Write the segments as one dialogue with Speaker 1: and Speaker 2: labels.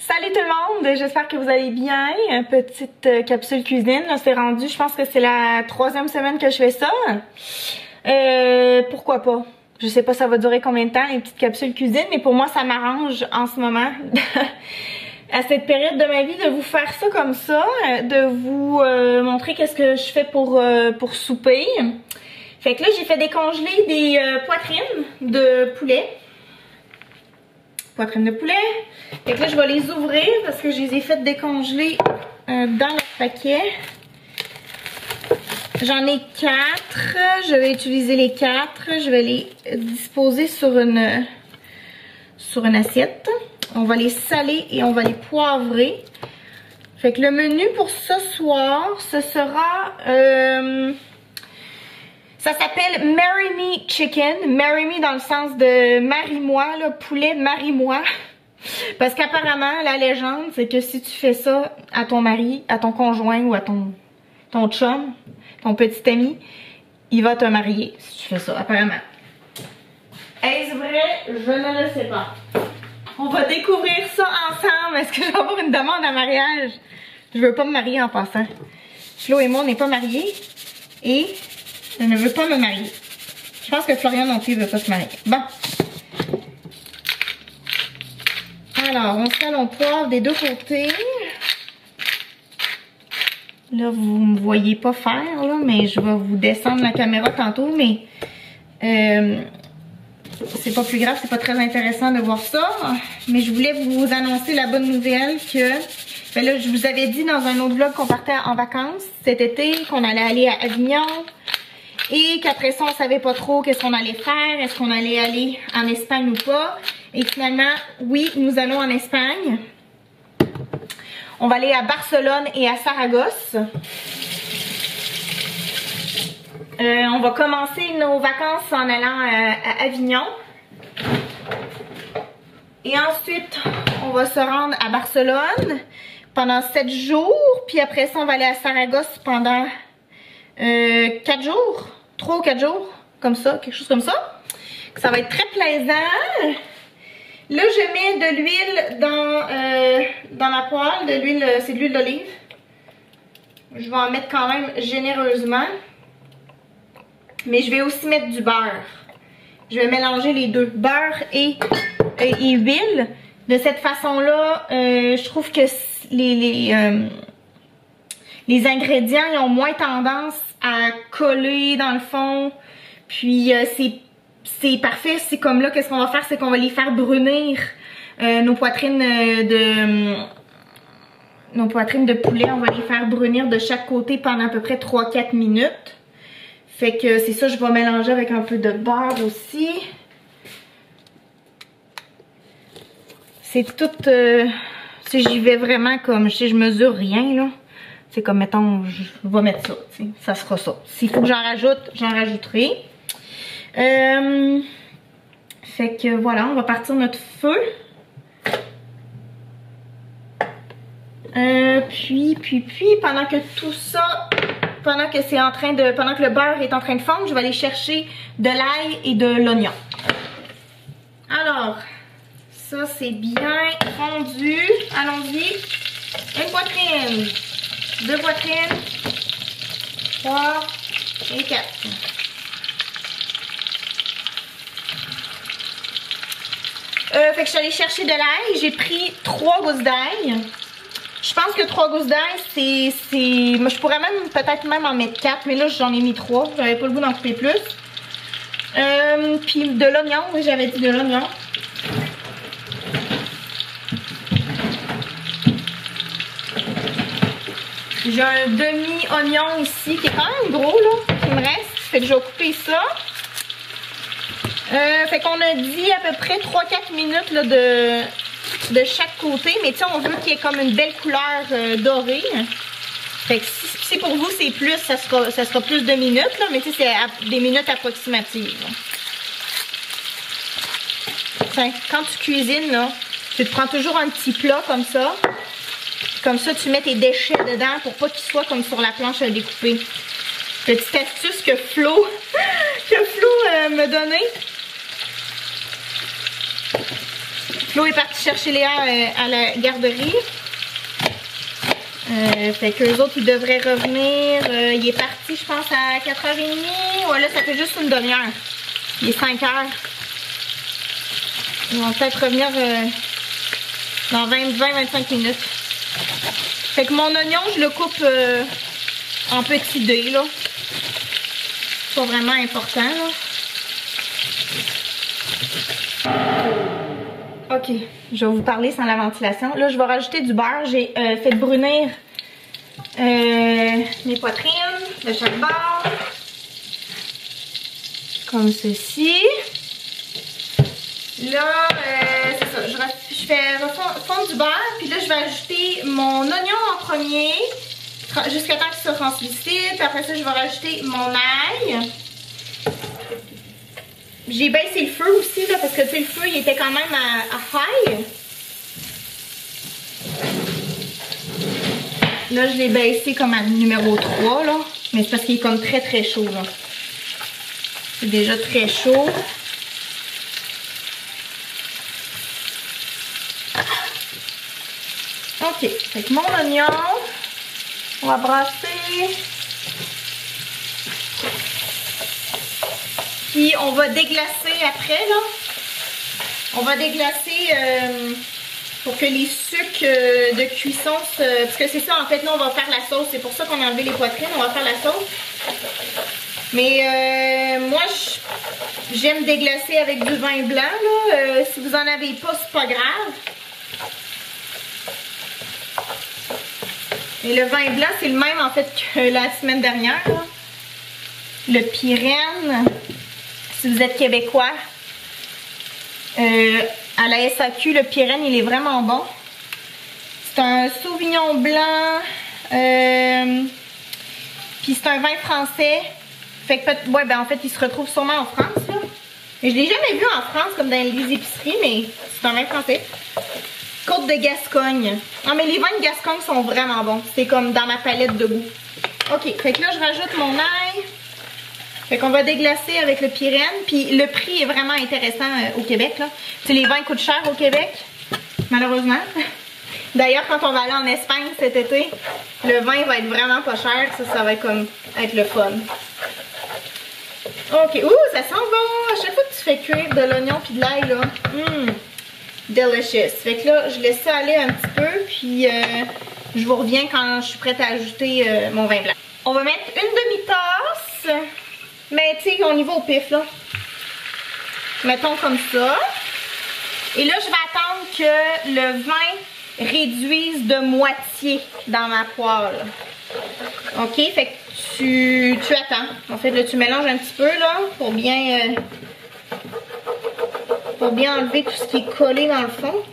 Speaker 1: Salut tout le monde, j'espère que vous allez bien. Petite capsule cuisine, là c'est rendu, je pense que c'est la 3e semaine que je fais ça. Pourquoi pas? Je sais pas ça va durer combien de temps les petites capsules cuisine, mais pour moi ça m'arrange en ce moment. À cette période de ma vie de vous faire ça comme ça, de vous montrer qu'est-ce que je fais pour souper. Fait que là j'ai fait décongeler des poitrines de poulet. Poitrine de poulet. Fait que là je vais les ouvrir parce que je les ai fait décongeler dans le paquet. J'en ai 4. Je vais utiliser les 4. Je vais les disposer sur une assiette. On va les saler et on va les poivrer. Fait que le menu pour ce soir, ce sera... ça s'appelle Marry Me Chicken. Marry Me dans le sens de marie-moi, poulet marie-moi. Parce qu'apparemment, la légende, c'est que si tu fais ça à ton mari, à ton conjoint ou à ton chum, ton petit ami, il va te marier si tu fais ça, apparemment. Est-ce vrai? Je ne le sais pas. On va découvrir ça ensemble. Est-ce que je vais avoir une demande en mariage? Je veux pas me marier en passant. Flo et moi, on n'est pas mariés. Et je ne veux pas me marier. Je pense que Florian non plus ne veut pas se marier. Bon. Alors, on sale, on poivre des deux côtés. Là, vous ne me voyez pas faire, là, mais je vais vous descendre la caméra tantôt, mais c'est pas plus grave, c'est pas très intéressant de voir ça. Mais je voulais vous annoncer la bonne nouvelle que, ben là, je vous avais dit dans un autre vlog qu'on partait en vacances cet été, qu'on allait aller à Avignon. Et qu'après ça, on savait pas trop qu'est-ce qu'on allait faire, est-ce qu'on allait aller en Espagne ou pas. Et finalement, oui, nous allons en Espagne. On va aller à Barcelone et à Saragosse. On va commencer nos vacances en allant à Avignon. Et ensuite, on va se rendre à Barcelone pendant 7 jours. Puis après ça, on va aller à Saragosse pendant 4 jours. 3 ou 4 jours. Comme ça, quelque chose comme ça. Ça va être très plaisant. Là, je mets de l'huile dans ma poêle. De l'huile, c'est de l'huile d'olive. Je vais en mettre quand même généreusement. Mais je vais aussi mettre du beurre. Je vais mélanger les deux, beurre et huile. De cette façon-là, je trouve que les ingrédients ils ont moins tendance à coller dans le fond. Puis c'est parfait. C'est comme là, qu'est-ce qu'on va faire? C'est qu'on va les faire brunir nos poitrines de poulet. On va les faire brunir de chaque côté pendant à peu près 3-4 minutes. Fait que c'est ça, je vais mélanger avec un peu de beurre aussi. C'est tout... si j'y vais vraiment comme... Je mesure rien, là. C'est comme, mettons, je vais mettre ça. T'sais, ça sera ça. S'il faut que j'en rajoute, j'en rajouterai. Fait que voilà, on va partir notre feu. Puis, pendant que tout ça... Pendant que le beurre est en train de fondre, je vais aller chercher de l'ail et de l'oignon. Alors, ça c'est bien fondu. Allons-y. Une poitrine, 2 poitrines, 3 et 4. Fait que je suis allée chercher de l'ail. J'ai pris 3 gousses d'ail. Je pense que 3 gousses d'ail, c'est... Je pourrais même peut-être même en mettre 4, mais là j'en ai mis 3. J'avais pas le goût d'en couper plus. Puis de l'oignon, oui j'avais dit de l'oignon. J'ai un demi-oignon ici qui est quand même gros là, qui me reste. Fait que je vais couper ça. Fait qu'on a dit à peu près 3-4 minutes là, de chaque côté, mais tu sais, on veut qu'il y ait comme une belle couleur dorée. Fait que si c'est pour vous, c'est plus, ça sera plus de minutes, là, mais tu sais, c'est des minutes approximatives. Tiens, quand tu cuisines, là, tu te prends toujours un petit plat comme ça. Comme ça, tu mets tes déchets dedans pour pas qu'ils soient comme sur la planche à découper. Petite astuce que Flo me donnait. Flo est parti chercher Léa à la garderie. Fait qu'eux autres, ils devraient revenir. Il est parti, je pense, à 4h30. Ouais, là, ça fait juste une demi-heure. Il est 5h. Ils vont peut-être revenir dans 20-25 minutes. Fait que mon oignon, je le coupe en petits dés, là. C'est pas vraiment important, là. Ok, je vais vous parler sans la ventilation. Là, je vais rajouter du beurre. J'ai fait brunir mes poitrines de chaque bord. Comme ceci. Là, c'est ça. Je fais fondre du beurre. Puis là, je vais ajouter mon oignon en premier. Jusqu'à temps qu'il se translucide. Puis après ça, je vais rajouter mon ail. J'ai baissé le feu aussi, là, parce que tu sais, le feu, il était quand même à high. Là, je l'ai baissé comme à numéro 3, là. Mais c'est parce qu'il est comme très très chaud, là. C'est déjà très chaud. Ok, fait que mon oignon, on va brasser. Puis on va déglacer après, là. On va déglacer pour que les sucres de cuisson parce que c'est ça, en fait, là, on va faire la sauce. C'est pour ça qu'on a enlevé les poitrines. On va faire la sauce. Mais moi, j'aime déglacer avec du vin blanc, là. Si vous en avez pas, c'est pas grave. Et le vin blanc, c'est le même, en fait, que la semaine dernière, là. Le Pyrène. Si vous êtes québécois, à la SAQ, le Pyrène, il est vraiment bon. C'est un Sauvignon blanc, puis c'est un vin français. Fait que, ouais, ben en fait, il se retrouve sûrement en France, là. Mais je l'ai jamais vu en France, comme dans les épiceries, mais c'est un vin français. Côte de Gascogne. Non, mais les vins de Gascogne sont vraiment bons. C'est comme dans ma palette de goût. Ok, fait que là, je rajoute mon ail. Fait qu'on va déglacer avec le Pyrène. Puis le prix est vraiment intéressant au Québec, là. Tu sais, les vins coûtent cher au Québec, malheureusement. D'ailleurs, quand on va aller en Espagne cet été, le vin va être vraiment pas cher. Ça va être comme être le fun. Ok, ouh, ça sent bon. À chaque fois que tu fais cuire de l'oignon puis de l'ail, là, delicious. Fait que là, je laisse ça aller un petit peu. Puis je vous reviens quand je suis prête à ajouter mon vin blanc. On va mettre une demi-tasse. Mais tu sais, on y va au pif, là. Mettons comme ça. Et là, je vais attendre que le vin réduise de moitié dans ma poêle. Ok, fait que tu attends. En fait, là, tu mélanges un petit peu, là, pour bien enlever tout ce qui est collé dans le fond.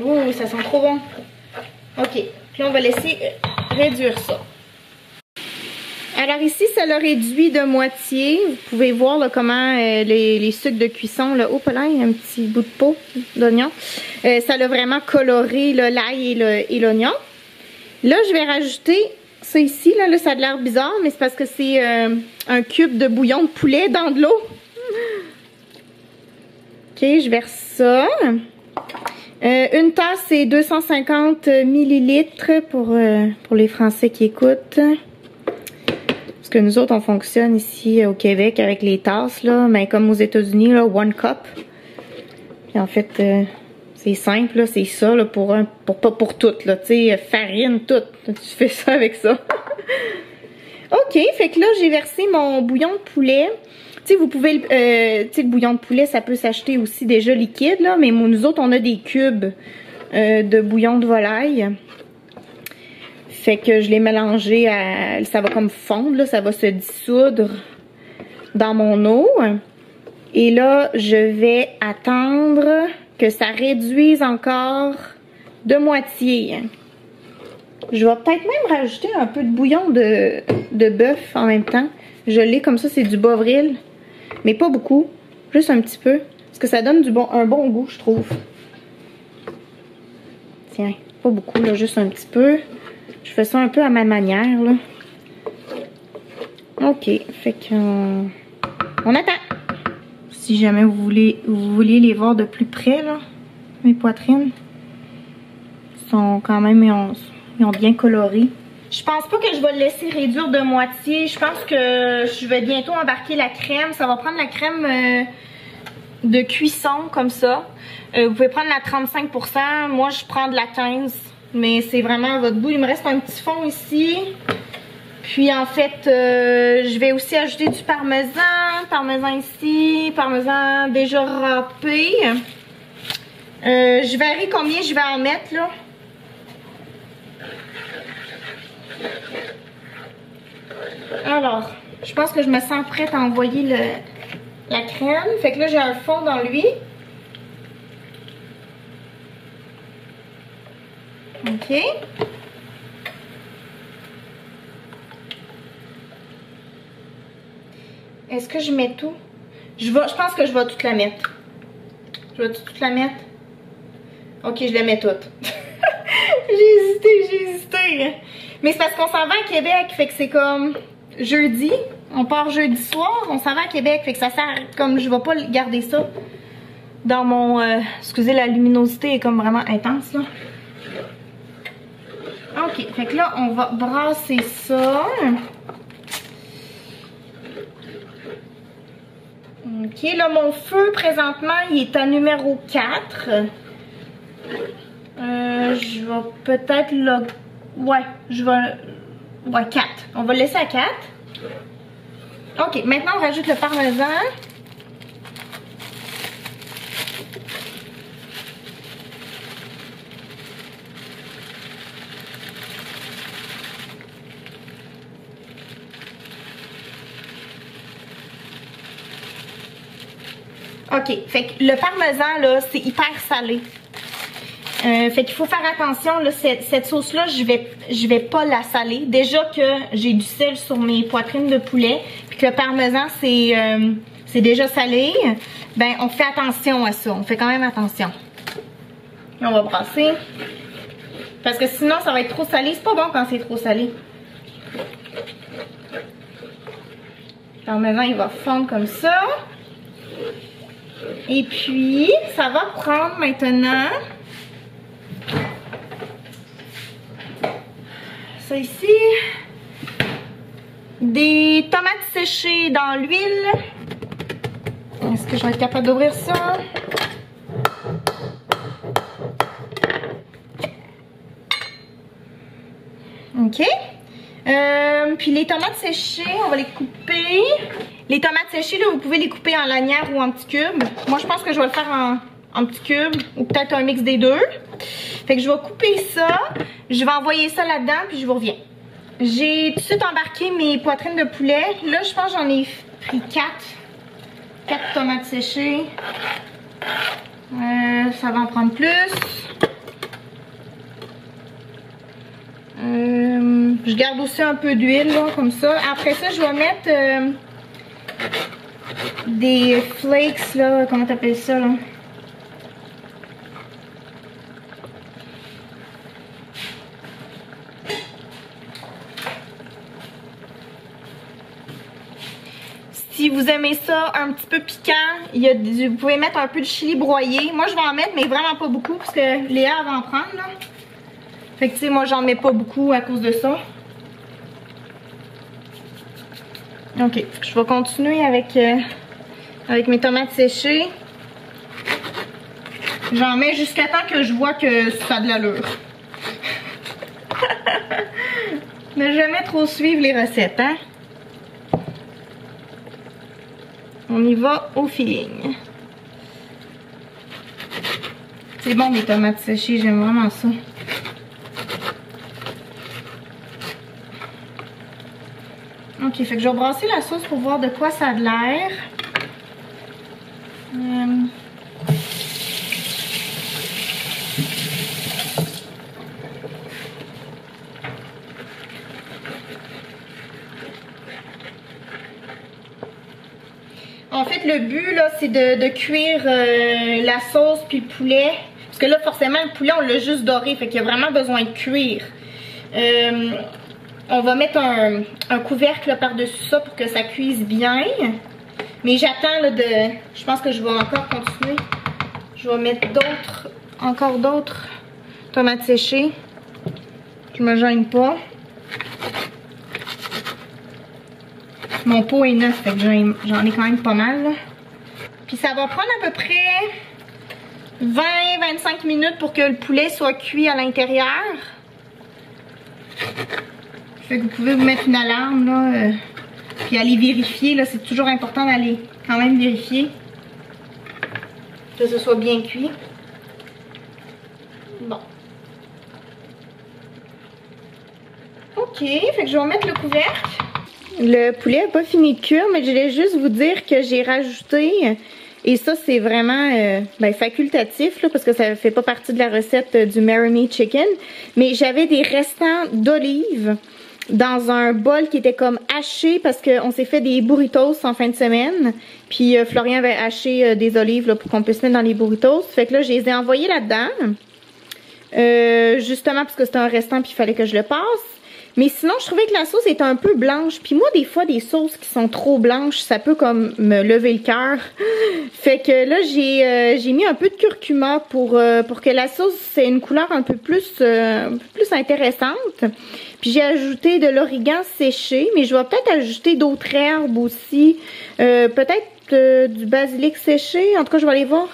Speaker 1: Ouh, ça sent trop bon. Ok, puis là, on va laisser réduire ça. Alors ici, ça l'a réduit de moitié. Vous pouvez voir là, comment les sucres de cuisson, là, hop là, il y a un petit bout de peau d'oignon. Ça l'a vraiment coloré l'ail et l'oignon. Là, je vais rajouter ça ici. Là, ça a l'air bizarre, mais c'est parce que c'est un cube de bouillon de poulet dans de l'eau. Ok, je verse ça. Une tasse, c'est 250 millilitres pour les Français qui écoutent. Parce que nous autres, on fonctionne ici au Québec avec les tasses, là, mais comme aux États-Unis, là, 1 cup. Puis en fait, c'est simple, là, c'est ça, là, pour tout, là, tu sais, farine, tout. Tu fais ça avec ça. Ok, fait que là, j'ai versé mon bouillon de poulet. Tu sais, vous pouvez, tu sais, le bouillon de poulet, ça peut s'acheter aussi déjà liquide, là, mais nous autres, on a des cubes de bouillon de volaille. Fait que je l'ai mélangé ça va comme fondre, là, ça va se dissoudre dans mon eau. Et là, je vais attendre que ça réduise encore de moitié. Je vais peut-être même rajouter un peu de bouillon de bœuf en même temps. Je l'ai comme ça, c'est du Bovril. Mais pas beaucoup, juste un petit peu. Parce que ça donne un bon goût, je trouve. Tiens, pas beaucoup, là, juste un petit peu. Je fais ça un peu à ma manière, là. Ok, fait qu'on attend. si jamais vous vouliez les voir de plus près, là, mes poitrines. Ils sont quand même, ils ont bien coloré. Je pense pas que je vais le laisser réduire de moitié. Je pense que je vais bientôt embarquer la crème. Ça va prendre la crème de cuisson comme ça. Vous pouvez prendre la 35%. Moi, je prends de la 15%. Mais c'est vraiment à votre goût. Il me reste un petit fond ici. Puis en fait, je vais aussi ajouter du parmesan. Parmesan ici. Parmesan déjà râpé. Je verrai combien je vais en mettre là. Alors, je pense que je me sens prête à envoyer la crème. Fait que là, j'ai un fond dans lui. OK. Est-ce que je mets tout? Je pense que je vais toute la mettre. Je vais toute la mettre? OK, je la mets toute. J'ai hésité. Mais c'est parce qu'on s'en va à Québec, fait que c'est comme jeudi. On part jeudi soir, on s'en va à Québec, fait que ça sert comme je vais pas garder ça dans mon... excusez, la luminosité est comme vraiment intense là. OK, fait que là, on va brasser ça. OK, là, mon feu, présentement, il est à numéro 4. Je vais peut-être le... Ouais, je vais... Ouais, 4. On va le laisser à 4. OK, maintenant, on rajoute le parmesan. OK, fait que le parmesan, là, c'est hyper salé. Fait qu'il faut faire attention, là, cette sauce-là, je vais pas la saler. Déjà que j'ai du sel sur mes poitrines de poulet, puis que le parmesan, c'est déjà salé, ben on fait attention à ça. On fait quand même attention. Et on va brasser. Parce que sinon, ça va être trop salé. C'est pas bon quand c'est trop salé. Le parmesan, il va fondre comme ça. Et puis, ça va prendre maintenant... Ça ici, des tomates séchées dans l'huile. Est-ce que je vais être capable d'ouvrir ça? OK. Puis les tomates séchées, on va les couper. Les tomates séchées, là, vous pouvez les couper en lanières ou en petits cubes. Moi, je pense que je vais le faire en petits cubes ou peut-être un mix des deux. Fait que je vais couper ça, je vais envoyer ça là-dedans, puis je vous reviens. J'ai tout de suite embarqué mes poitrines de poulet. Là, je pense que j'en ai pris 4. 4 tomates séchées. Ça va en prendre plus. Je garde aussi un peu d'huile, là, comme ça. Après ça, je vais mettre des flakes, là, comment t'appelles ça, là? Si vous aimez ça un petit peu piquant, vous pouvez mettre un peu de chili broyé. Moi, je vais en mettre, mais vraiment pas beaucoup, parce que Léa va en prendre, là. Fait que, tu sais, moi, j'en mets pas beaucoup à cause de ça. OK, je vais continuer avec mes tomates séchées. J'en mets jusqu'à temps que je vois que ça a de l'allure. Ne jamais trop suivre les recettes, hein? On y va au feeling. C'est bon, les tomates séchées, j'aime vraiment ça. Ok, fait que je vais brasser la sauce pour voir de quoi ça a de l'air. En fait, le but, là, c'est de cuire la sauce puis le poulet. Parce que là, forcément, le poulet, on l'a juste doré. Fait qu'il y a vraiment besoin de cuire. On va mettre un couvercle par-dessus ça pour que ça cuise bien. Mais j'attends là de... Je pense que je vais encore continuer. Je vais mettre encore d'autres tomates séchées. Je me gêne pas. Mon pot est neuf, fait que j'en ai quand même pas mal là. Puis ça va prendre à peu près 20-25 minutes pour que le poulet soit cuit à l'intérieur. Fait que vous pouvez vous mettre une alarme là, puis aller vérifier là, c'est toujours important d'aller quand même vérifier que ce soit bien cuit. Bon. Ok, fait que je vais mettre le couvercle. Le poulet n'a pas fini de cuire, mais je voulais juste vous dire que j'ai rajouté, et ça c'est vraiment facultatif, là, parce que ça fait pas partie de la recette du Marry Me Chicken, mais j'avais des restants d'olives dans un bol qui était comme haché, parce qu'on s'est fait des burritos en fin de semaine, puis Florian avait haché des olives là, pour qu'on puisse mettre dans les burritos, fait que là je les ai envoyés là-dedans, justement parce que c'était un restant puis il fallait que je le passe. Mais sinon, je trouvais que la sauce était un peu blanche. Puis moi, des fois, des sauces qui sont trop blanches, ça peut comme me lever le cœur. Fait que là, j'ai mis un peu de curcuma pour que la sauce ait une couleur un peu plus intéressante. Puis j'ai ajouté de l'origan séché, mais je vais peut-être ajouter d'autres herbes aussi. Peut-être du basilic séché. En tout cas, je vais aller voir.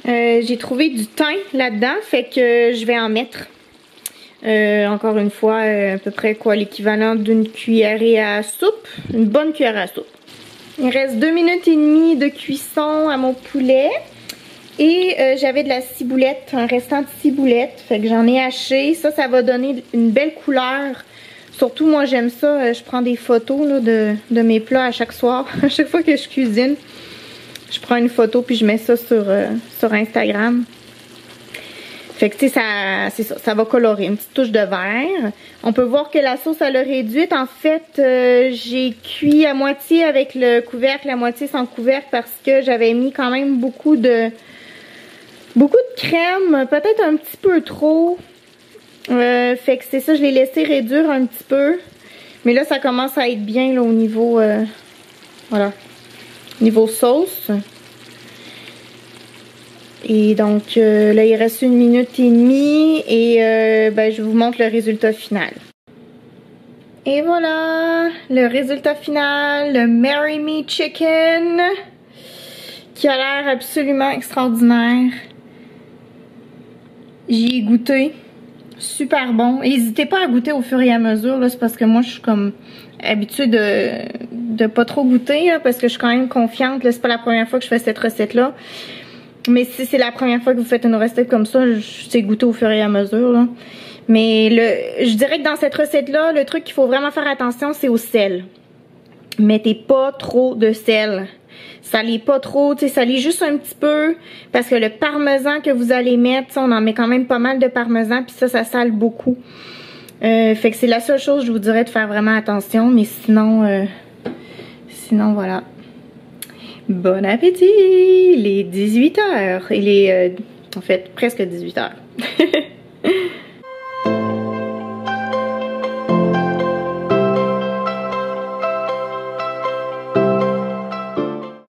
Speaker 1: J'ai trouvé du thym là-dedans, fait que je vais en mettre. Encore une fois, à peu près quoi, l'équivalent d'une cuillerée à soupe. Une bonne cuillerée à soupe. Il reste 2 minutes et demie de cuisson à mon poulet. Et j'avais de la ciboulette, un restant de ciboulette. Fait que j'en ai haché. Ça va donner une belle couleur. Surtout, moi, j'aime ça. Je prends des photos là, de mes plats à chaque soir. À chaque fois que je cuisine, je prends une photo puis je mets ça sur Instagram. Fait que tu sais, c'est ça, ça va colorer, une petite touche de vert. On peut voir que la sauce, elle a réduite. En fait, j'ai cuit à moitié avec le couvercle, à moitié sans couvercle parce que j'avais mis quand même beaucoup de crème, peut-être un petit peu trop. Fait que c'est ça, je l'ai laissé réduire un petit peu. Mais là, ça commence à être bien là, au niveau, voilà, niveau sauce. Et donc là il reste 1 minute et demie et je vous montre le résultat final. Et voilà le résultat final, le Marry Me Chicken qui a l'air absolument extraordinaire. J'y ai goûté, super bon. N'hésitez pas à goûter au fur et à mesure, là, c'est parce que moi je suis comme habituée de pas trop goûter là, parce que je suis quand même confiante, là, c'est pas la première fois que je fais cette recette là. Mais si c'est la première fois que vous faites une recette comme ça, je sais goûter au fur et à mesure, là. Mais je dirais que dans cette recette-là, le truc qu'il faut vraiment faire attention, c'est au sel. Mettez pas trop de sel. Salez pas trop, tu sais, salez juste un petit peu. Parce que le parmesan que vous allez mettre, on en met quand même pas mal de parmesan, puis ça sale beaucoup. Fait que c'est la seule chose, je vous dirais, de faire vraiment attention. Mais sinon, voilà. Bon appétit! Il est 18h. Il est, en fait, presque 18h.